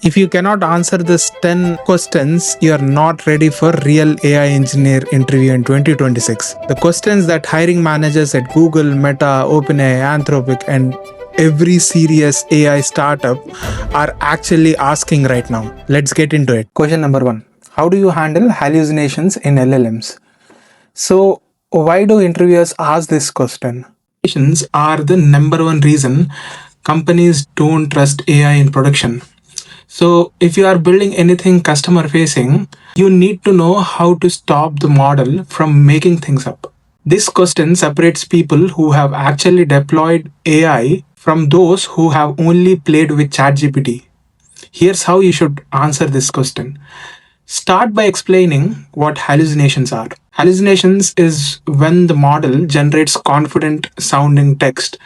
If you cannot answer this 10 questions, you are not ready for real AI engineer interview in 2026. The questions that hiring managers at Google, Meta, OpenAI, Anthropic, and every serious AI startup are actually asking right now. Let's get into it. Question number 1. How do you handle hallucinations in LLMs? So, why do interviewers ask this question? Hallucinations are the number one reason companies don't trust AI in production. So, if you are building anything customer facing, you need to know how to stop the model from making things up. This question separates people who have actually deployed AI from those who have only played with ChatGPT. Here's how you should answer this question. Start by explaining what hallucinations are. Hallucinations is when the model generates confident sounding text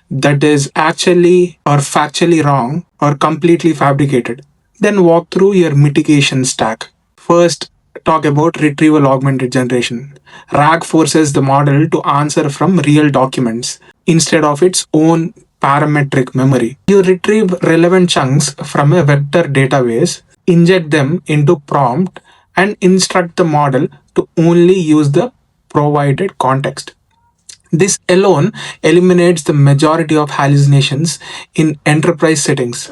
that is actually or factually wrong or completely fabricated. Then walk through your mitigation stack. First, talk about retrieval augmented generation. RAG forces the model to answer from real documents instead of its own parametric memory. You retrieve relevant chunks from a vector database, inject them into prompt, and instruct the model to only use the provided context. This alone eliminates the majority of hallucinations in enterprise settings.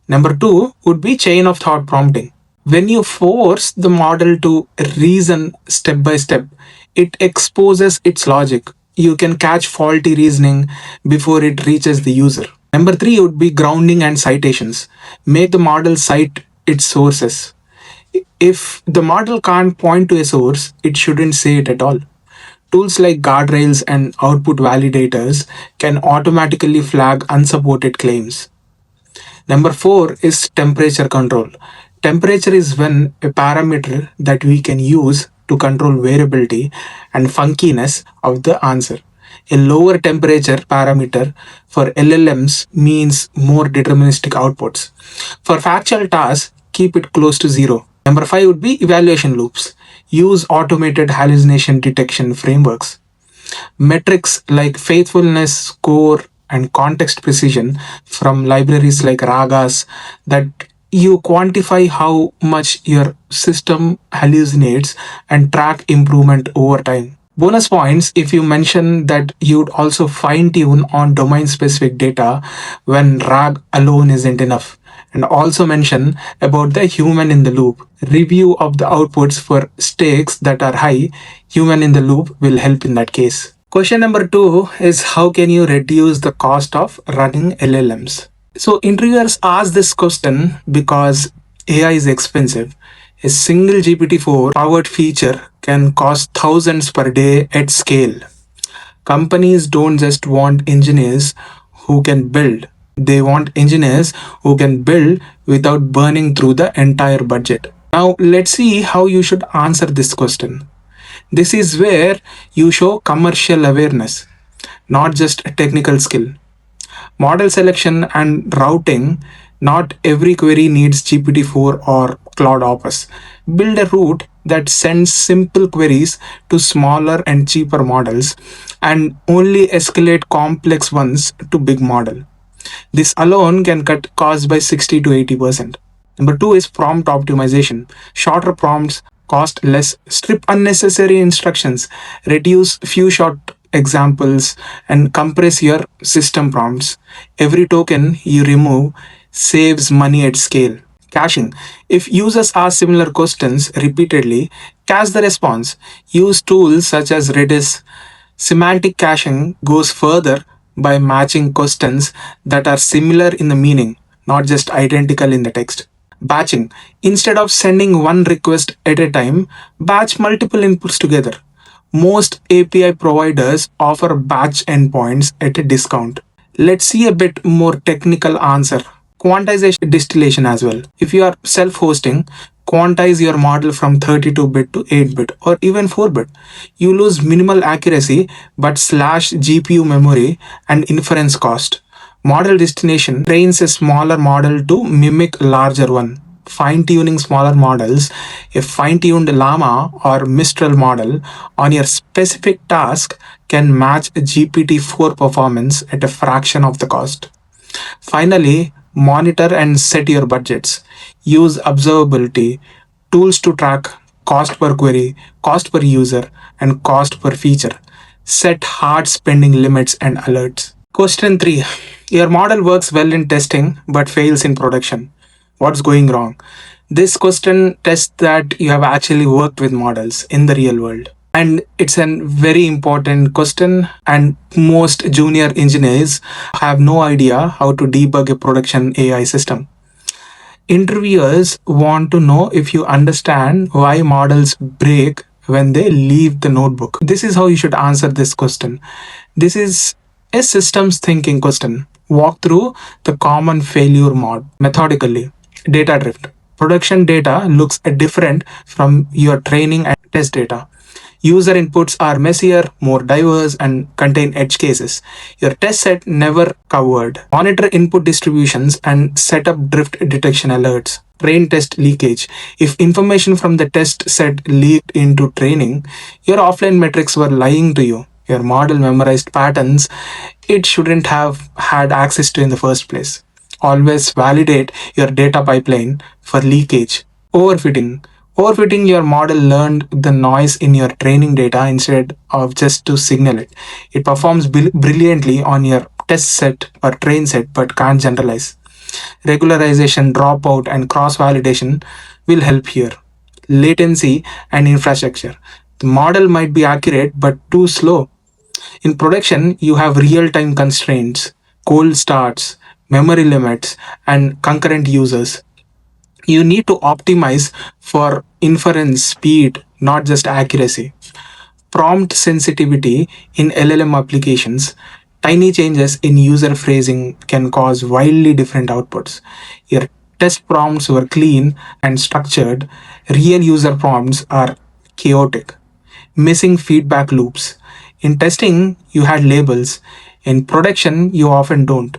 Number two would be chain of thought prompting. When you force the model to reason step by step, it exposes its logic. You can catch faulty reasoning before it reaches the user. Number three would be grounding and citations. Make the model cite its sources. If the model can't point to a source, it shouldn't say it at all. Tools like guardrails and output validators can automatically flag unsupported claims. Number four is temperature control. Temperature is when a parameter that we can use to control variability and funkiness of the answer. A lower temperature parameter for LLMs means more deterministic outputs. For factual tasks, keep it close to zero. Number five would be evaluation loops. Use automated hallucination detection frameworks. Metrics like faithfulness, score, and context precision from libraries like Ragas that you quantify how much your system hallucinates and track improvement over time. Bonus points if you mention that you'd also fine tune on domain specific data when RAG alone isn't enough. And also mention about the human in the loop. Review of the outputs for stakes that are high. Human in the loop will help in that case. Question number two is how can you reduce the cost of running LLMs? So interviewers ask this question because AI is expensive. A single GPT-4 powered feature can cost thousands per day at scale. Companies don't just want engineers who can build. They want engineers who can build without burning through the entire budget. Now, let's see how you should answer this question. This is where you show commercial awareness, not just technical skill. Model selection and routing. Not every query needs GPT-4 or Cloud Opus. Build a route that sends simple queries to smaller and cheaper models and only escalate complex ones to big model. This alone can cut costs by 60 to 80%. Number two is prompt optimization. Shorter prompts cost less. Strip unnecessary instructions, reduce few short examples, and compress your system prompts. Every token you remove saves money at scale. Caching. If users ask similar questions repeatedly, cache the response. Use tools such as Redis. Semantic caching goes further by matching questions that are similar in the meaning, not just identical in the text. Batching. Instead of sending one request at a time, batch multiple inputs together. Most API providers offer batch endpoints at a discount. Let's see a bit more technical answer. Quantization distillation as well. If you are self-hosting, quantize your model from 32-bit to 8-bit or even 4-bit. You lose minimal accuracy but slash GPU memory and inference cost. Model destination trains a smaller model to mimic larger one. Fine-tuning smaller models, a fine-tuned Llama or Mistral model on your specific task can match GPT-4 performance at a fraction of the cost. Finally, Monitor and set your budgets. Use observability tools to track cost per query, cost per user, and cost per feature. Set hard spending limits and alerts. Question 3. Your model works well in testing but fails in production. What's going wrong? This question tests that you have actually worked with models in the real world. And it's a very important question, and most junior engineers have no idea how to debug a production AI system. Interviewers want to know if you understand why models break when they leave the notebook. This is how you should answer this question. This is a systems thinking question. Walk through the common failure mode methodically. Data drift. Production data looks different from your training and test data. User inputs are messier, more diverse, and contain edge cases. Your test set never covered. Monitor input distributions and set up drift detection alerts. Train test leakage. If information from the test set leaked into training, your offline metrics were lying to you. Your model memorized patterns it shouldn't have had access to in the first place. Always validate your data pipeline for leakage. Overfitting. Overfitting your model learned the noise in your training data instead of just to signal it. It performs brilliantly on your test set or train set but can't generalize. Regularization, dropout, and cross validation will help here. Latency and infrastructure. The model might be accurate but too slow. In production, you have real time constraints, cold starts, memory limits, and concurrent users. You need to optimize for inference speed, not just accuracy. Prompt sensitivity in LLM applications. Tiny changes in user phrasing can cause wildly different outputs. Your test prompts were clean and structured, real user prompts are chaotic. Missing feedback loops. In testing, you had labels. In production, you often don't.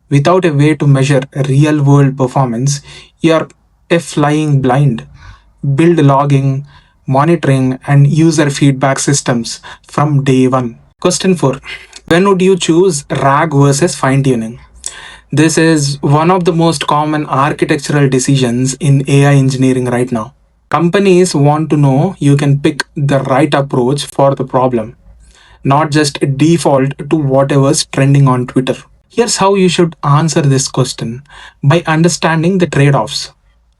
Without a way to measure real world performance, you're a flying blind. Build logging, monitoring, and user feedback systems from day one. Question 4. When would you choose RAG versus fine tuning? This is one of the most common architectural decisions in AI engineering right now. Companies want to know you can pick the right approach for the problem, not just default to whatever's trending on Twitter. Here's how you should answer this question by understanding the trade offs.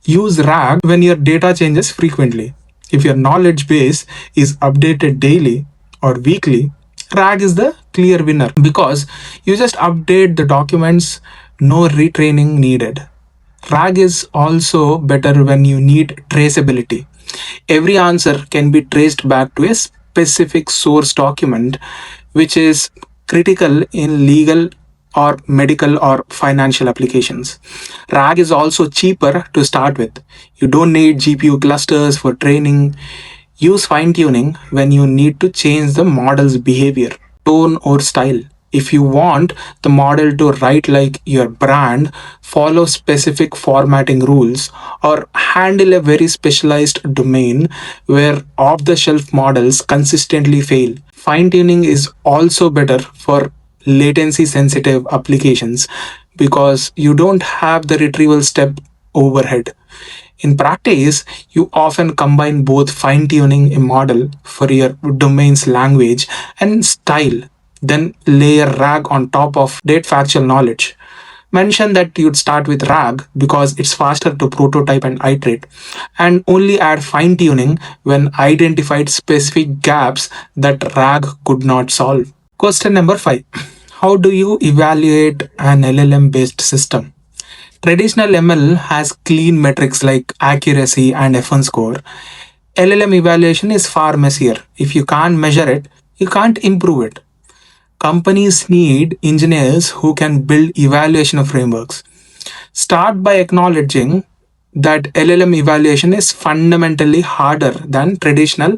Use RAG when your data changes frequently. If your knowledge base is updated daily or weekly, RAG is the clear winner because you just update the documents, no retraining needed. RAG is also better when you need traceability. Every answer can be traced back to a specific source document, which is critical in legal or medical or financial applications. RAG is also cheaper to start with. You don't need GPU clusters for training. Use fine tuning when you need to change the model's behavior, tone, or style. If you want the model to write like your brand, follow specific formatting rules, or handle a very specialized domain where off the shelf models consistently fail, fine tuning is also better for latency sensitive applications because you don't have the retrieval step overhead. In practice, you often combine both fine tuning a model for your domain's language and style, then layer RAG on top of date factual knowledge. Mention that you'd start with RAG because it's faster to prototype and iterate, and only add fine tuning when identified specific gaps that RAG could not solve. Question number 5. How do you evaluate an LLM based system? Traditional ML has clean metrics like accuracy and F1 score. LLM evaluation is far messier. If you can't measure it, you can't improve it. Companies need engineers who can build evaluation frameworks. Start by acknowledging that LLM evaluation is fundamentally harder than traditional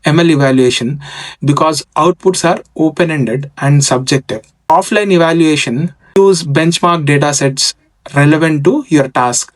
ML evaluation because outputs are open ended and subjective. Offline evaluation use benchmark datasets relevant to your task.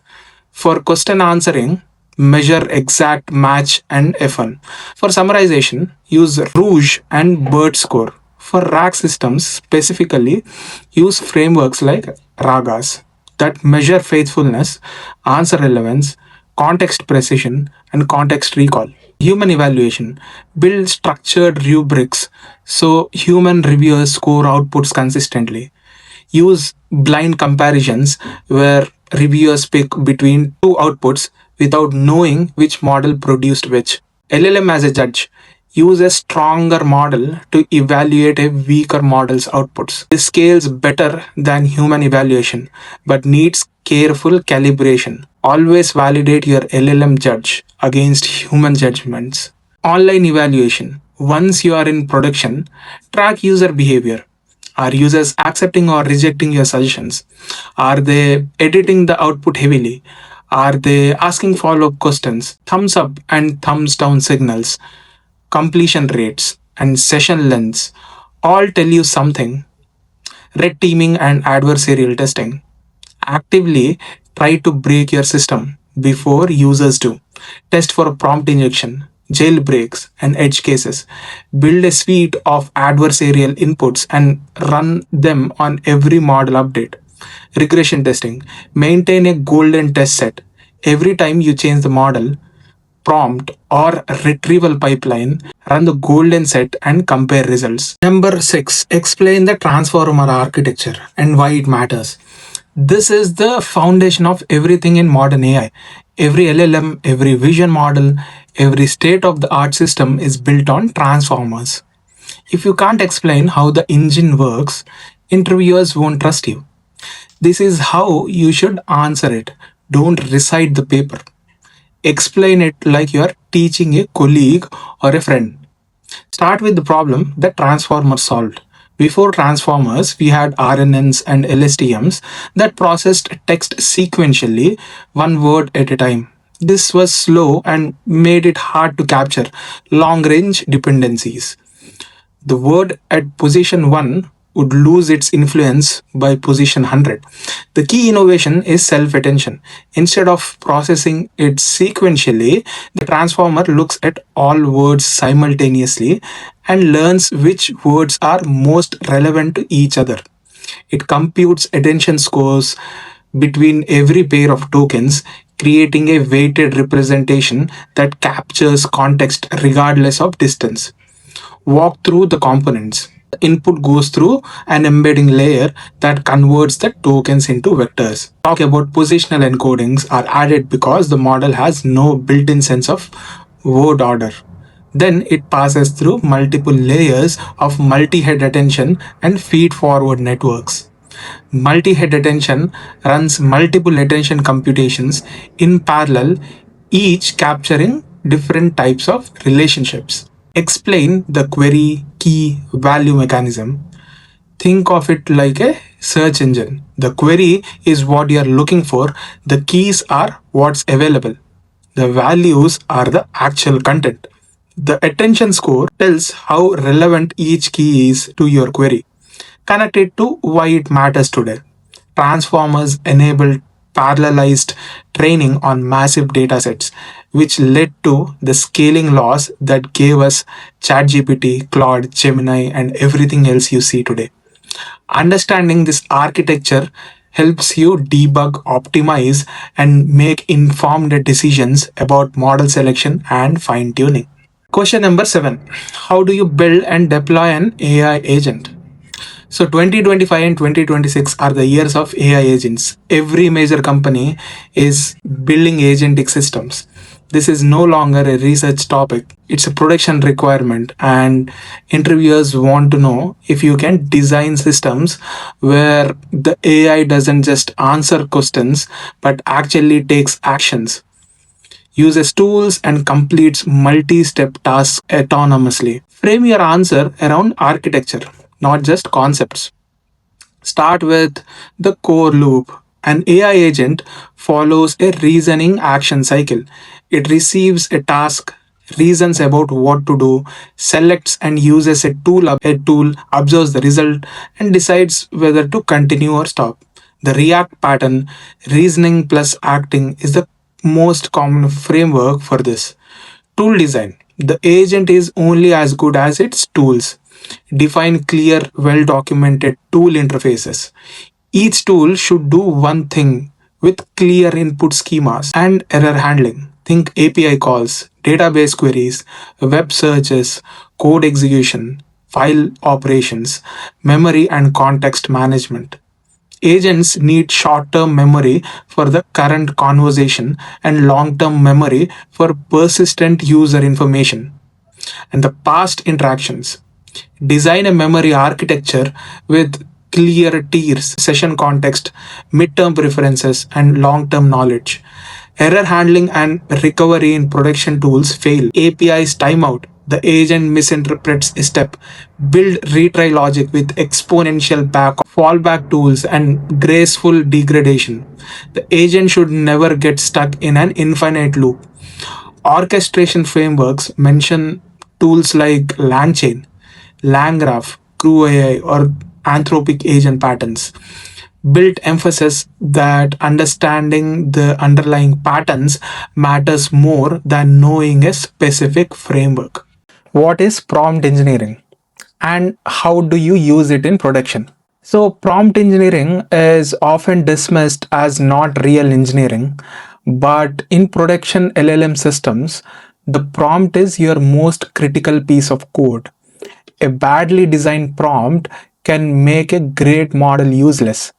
For question answering, measure exact match and F1. For summarization, use Rouge and BERT score. For RAG systems specifically, use frameworks like Ragas. that measure faithfulness, answer relevance, context precision, and context recall. Human evaluation: build structured rubrics so human reviewers score outputs consistently. Use blind comparisons where reviewers pick between two outputs without knowing which model produced which. LLM as a judge: use a stronger model to evaluate a weaker model's outputs. This scales better than human evaluation but needs careful calibration. Always validate your LLM judge against human judgments. Online evaluation: once you are in production, track user behavior. Are users accepting or rejecting your suggestions? Are they editing the output heavily? Are they asking follow up questions? Thumbs up and thumbs down signals, completion rates, and session lengths all tell you something. Red teaming and adversarial testing: actively try to break your system before users do. Test for prompt injection, jailbreaks, and edge cases. Build a suite of adversarial inputs and run them on every model update. Regression testing: maintain a golden test set. Every time you change the model, prompt, or retrieval pipeline, run the golden set and compare results. Number 6, explain the transformer architecture and why it matters. This is the foundation of everything in modern AI. Every LLM, every vision model, every state of the art system is built on transformers. If you can't explain how the engine works, interviewers won't trust you. This is how you should answer it. Don't recite the paper. Explain it like you are teaching a colleague or a friend. Start with the problem that transformers solved. Before transformers, we had RNNs and LSTMs that processed text sequentially, one word at a time. This was slow and made it hard to capture long range dependencies. The word at position 1 would lose its influence by position 100. The key innovation is self attention. Instead of processing it sequentially, the transformer looks at all words simultaneously and learns which words are most relevant to each other. It computes attention scores between every pair of tokens, creating a weighted representation that captures context regardless of distance. Walk through the components. The input goes through an embedding layer that converts the tokens into vectors. Talk about positional encodings are added because the model has no built-in sense of word order. Then it passes through multiple layers of multi-head attention and feed-forward networks. Multi-head attention runs multiple attention computations in parallel, each capturing different types of relationships. Explain the query key value mechanism. Think of it like a search engine. The query is what you are looking for, the keys are what's available, the values are the actual content. The attention score tells how relevant each key is to your query. Connect it to why it matters today. Transformers enabled parallelized training on massive datasets, which led to the scaling laws that gave us ChatGPT, Claude, Gemini, and everything else you see today. Understanding this architecture helps you debug, optimize, and make informed decisions about model selection and fine tuning. Question number 7: how do you build and deploy an AI agent? So 2025 and 2026 are the years of AI agents. Every major company is building agentic systems. This is no longer a research topic, it's a production requirement, and interviewers want to know if you can design systems where the AI doesn't just answer questions but actually takes actions, uses tools, and completes multi step tasks autonomously. Frame your answer around architecture, not just concepts. Start with the core loop. An AI agent follows a reasoning action cycle. It receives a task, reasons about what to do, selects and uses a tool. A tool observes the result and decides whether to continue or stop. The React pattern, reasoning plus acting, is the most common framework for this. Tool design: the agent is only as good as its tools. Define clear, well documented tool interfaces. Each tool should do one thing with clear input schemas and error handling. Think API calls, database queries, web searches, code execution, file operations, memory and context management. Agents need short term memory for the current conversation and long term memory for persistent user information and the past interactions. Design a memory architecture with clear tiers, session context, midterm preferences, and long term knowledge. Error handling and recovery in production tools fail. APIs timeout. The agent misinterprets a step. Build retry logic with exponential fallback tools and graceful degradation. The agent should never get stuck in an infinite loop. Orchestration frameworks mention tools like LangChain, LangGraph, CrewAI, or Anthropic agent patterns. Built emphasis that understanding the underlying patterns matters more than knowing a specific framework. What is prompt engineering and how do you use it in production? So, prompt engineering is often dismissed as not real engineering, but in production LLM systems, the prompt is your most critical piece of code. A badly designed prompt can make a great model useless.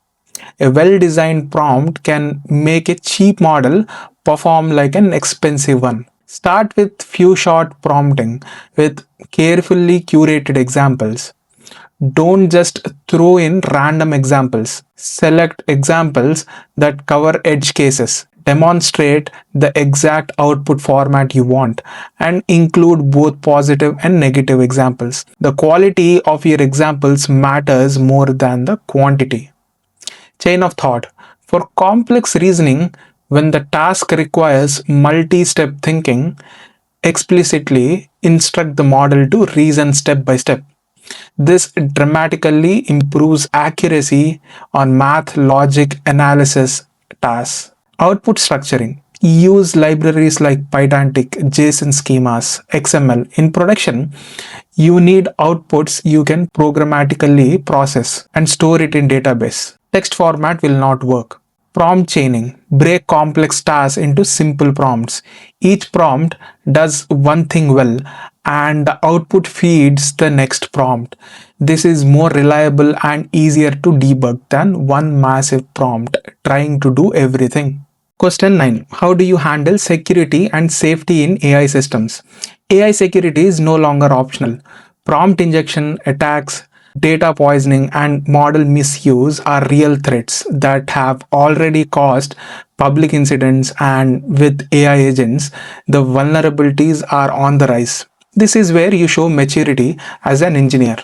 A well designed prompt can make a cheap model perform like an expensive one. Start with few short prompting with carefully curated examples. Don't just throw in random examples. Select examples that cover edge cases. Demonstrate the exact output format you want and include both positive and negative examples. The quality of your examples matters more than the quantity. Chain of thought. For complex reasoning, when the task requires multi step thinking, explicitly instruct the model to reason step by step. This dramatically improves accuracy on math logic analysis tasks. Output structuring. Use libraries like Pydantic, JSON schemas, XML. In production, you need outputs you can programmatically process and store it in database. Text format will not work. Prompt chaining. Break complex tasks into simple prompts. Each prompt does one thing well and the output feeds the next prompt. This is more reliable and easier to debug than one massive prompt trying to do everything. Question 9. How do you handle security and safety in AI systems? AI security is no longer optional. Prompt injection, attacks, data poisoning, and model misuse are real threats that have already caused public incidents, and with AI agents, the vulnerabilities are on the rise. This is where you show maturity as an engineer.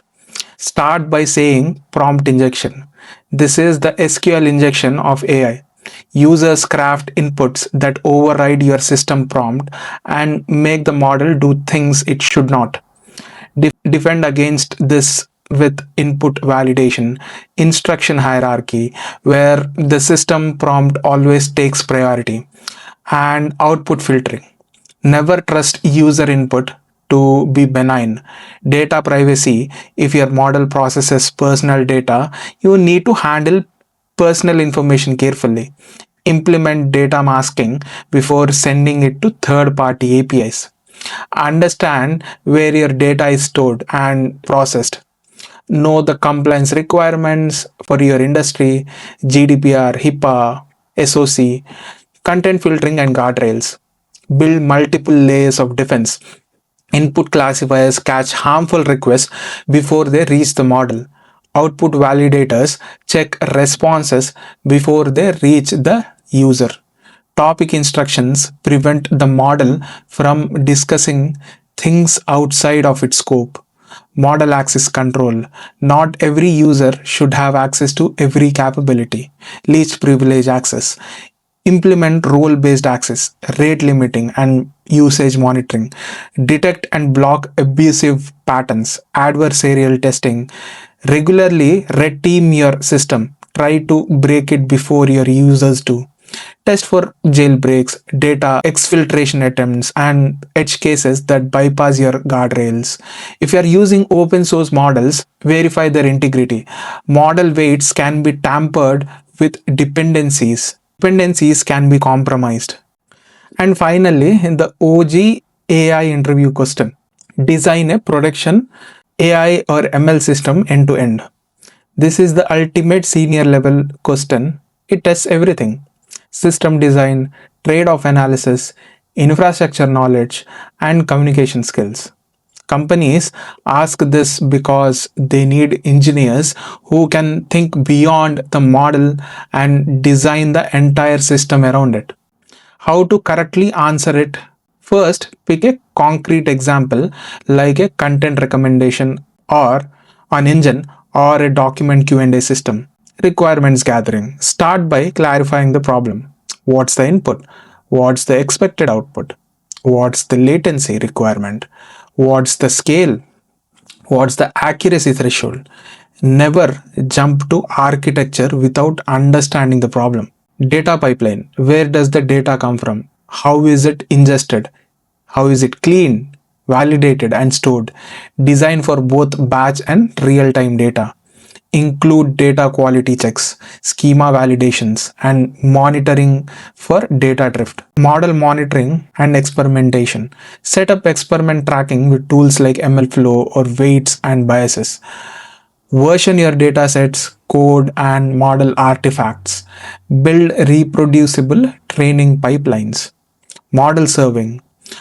Start by saying prompt injection. This is the SQL injection of AI. Users craft inputs that override your system prompt and make the model do things it should not. Defend against this with input validation, instruction hierarchy, where the system prompt always takes priority, and output filtering. Never trust user input to be benign. Data privacy. If your model processes personal data, you need to handle personal information carefully. Implement data masking before sending it to third party APIs. Understand where your data is stored and processed. Know the compliance requirements for your industry, GDPR, HIPAA, SOC, content filtering, and guardrails. Build multiple layers of defense. Input classifiers catch harmful requests before they reach the model. Output validators check responses before they reach the user. Topic instructions prevent the model from discussing things outside of its scope. Model access control. Not every user should have access to every capability. Least privilege access. Implement role based access, rate limiting, and usage monitoring. Detect and block abusive patterns, adversarial testing. Regularly red team your system. Try to break it before your users do. Test for jailbreaks, data exfiltration attempts, and edge cases that bypass your guardrails. If you are using open source models, verify their integrity. Model weights can be tampered with dependencies. Dependencies can be compromised. And finally, in the OG AI interview question, design a production AI or ML system end to end. This is the ultimate senior level question. It tests everything: system design, trade off analysis, infrastructure knowledge, and communication skills. Companies ask this because they need engineers who can think beyond the model and design the entire system around it. How to correctly answer it? First, pick a concrete example like a content recommendation or an engine or a document Q&A system. Requirements gathering. Start by clarifying the problem. What's the input? What's the expected output? What's the latency requirement? What's the scale? What's the accuracy threshold? Never jump to architecture without understanding the problem. Data pipeline. Where does the data come from? How is it ingested? How is it cleaned, validated, and stored? Design for both batch and real time data. Include data quality checks, schema validations, and monitoring for data drift. Model monitoring and experimentation. Set up experiment tracking with tools like MLflow or weights and biases. Version your datasets, code, and model artifacts. Build reproducible training pipelines. Model serving.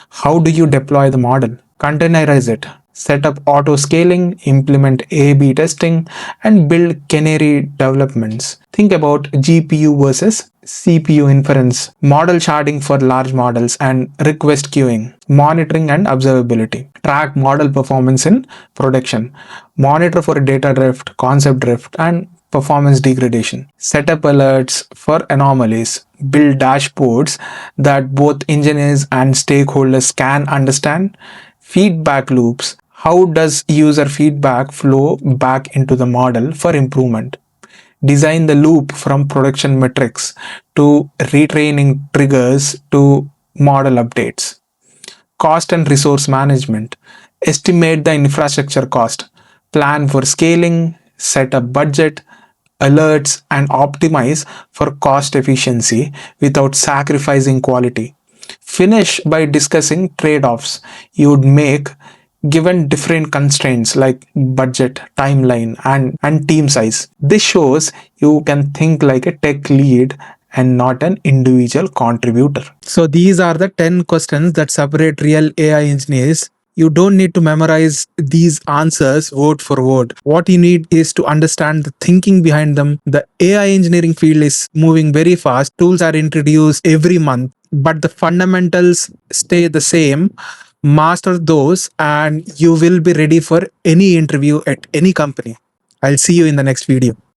How do you deploy the model? Containerize it. Set up auto scaling, implement A B testing, and build canary developments. Think about GPU versus CPU inference, model sharding for large models, and request queuing, monitoring and observability. Track model performance in production. Monitor for data drift, concept drift, and performance degradation. Set up alerts for anomalies. Build dashboards that both engineers and stakeholders can understand. Feedback loops. How does user feedback flow back into the model for improvement? Design the loop from production metrics to retraining triggers to model updates. Cost and resource management. Estimate the infrastructure cost. Plan for scaling, set a budget, alerts, and optimize for cost efficiency without sacrificing quality. Finish by discussing trade offs you would make given different constraints like budget, timeline, and team size. This shows you can think like a tech lead and not an individual contributor. So, these are the 10 questions that separate real AI engineers. You don't need to memorize these answers word for word. What you need is to understand the thinking behind them. The AI engineering field is moving very fast. Tools are introduced every month, but the fundamentals stay the same. Master those, and you will be ready for any interview at any company. I'll see you in the next video.